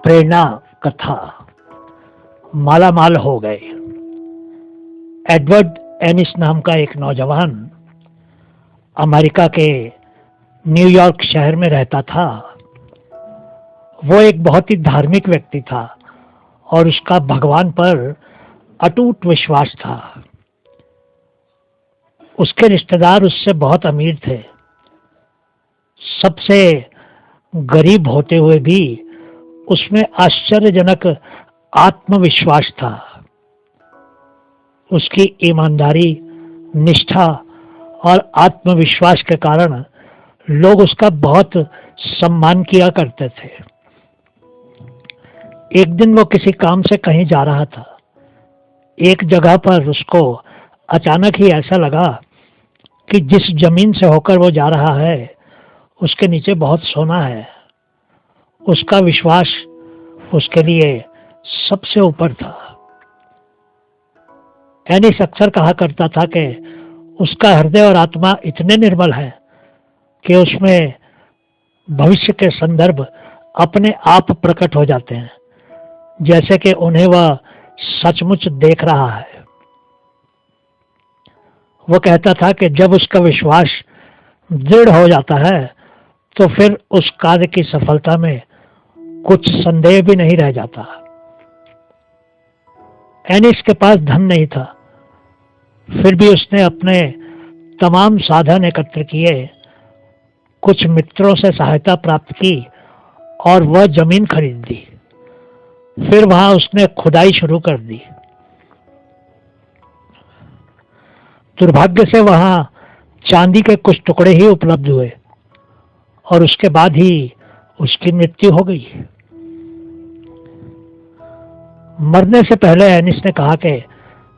प्रेरणा कथा। माला माल हो गए। एडवर्ड एनिस नाम का एक नौजवान अमेरिका के न्यूयॉर्क शहर में रहता था। वो एक बहुत ही धार्मिक व्यक्ति था और उसका भगवान पर अटूट विश्वास था। उसके रिश्तेदार उससे बहुत अमीर थे। सबसे गरीब होते हुए भी उसमें आश्चर्यजनक आत्मविश्वास था। उसकी ईमानदारी, निष्ठा और आत्मविश्वास के कारण लोग उसका बहुत सम्मान किया करते थे। एक दिन वो किसी काम से कहीं जा रहा था। एक जगह पर उसको अचानक ही ऐसा लगा कि जिस जमीन से होकर वो जा रहा है उसके नीचे बहुत सोना है। उसका विश्वास उसके लिए सबसे ऊपर था। एनिस अक्सर कहा करता था कि उसका हृदय और आत्मा इतने निर्मल है कि उसमें भविष्य के संदर्भ अपने आप प्रकट हो जाते हैं, जैसे कि उन्हें वह सचमुच देख रहा है। वो कहता था कि जब उसका विश्वास दृढ़ हो जाता है तो फिर उस कार्य की सफलता में कुछ संदेह भी नहीं रह जाता। एनिस के पास धन नहीं था, फिर भी उसने अपने तमाम साधन एकत्र किए, कुछ मित्रों से सहायता प्राप्त की और वह जमीन खरीद ली। फिर वहां उसने खुदाई शुरू कर दी। दुर्भाग्य से वहां चांदी के कुछ टुकड़े ही उपलब्ध हुए और उसके बाद ही उसकी मृत्यु हो गई। मरने से पहले एनिस ने कहा कि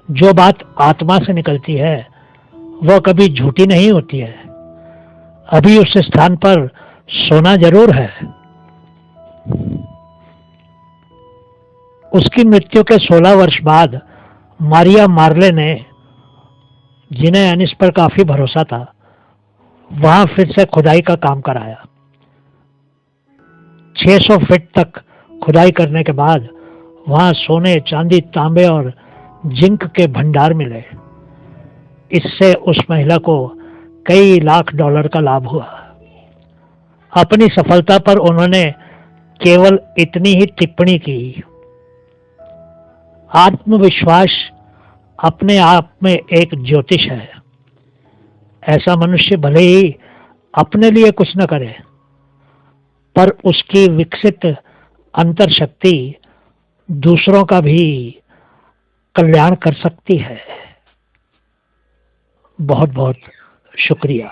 जो बात आत्मा से निकलती है वह कभी झूठी नहीं होती है। अभी उस स्थान पर सोना जरूर है। उसकी मृत्यु के 16 वर्ष बाद मारिया मार्ले ने, जिन्हें एनिस पर काफी भरोसा था, वहां फिर से खुदाई का काम कराया। 600 फीट तक खुदाई करने के बाद वहां सोने, चांदी, तांबे और जिंक के भंडार मिले। इससे उस महिला को कई लाख डॉलर का लाभ हुआ। अपनी सफलता पर उन्होंने केवल इतनी ही टिप्पणी की, आत्मविश्वास अपने आप में एक ज्योतिष है। ऐसा मनुष्य भले ही अपने लिए कुछ न करे, पर उसकी विकसित अंतर शक्ति दूसरों का भी कल्याण कर सकती है। बहुत बहुत शुक्रिया।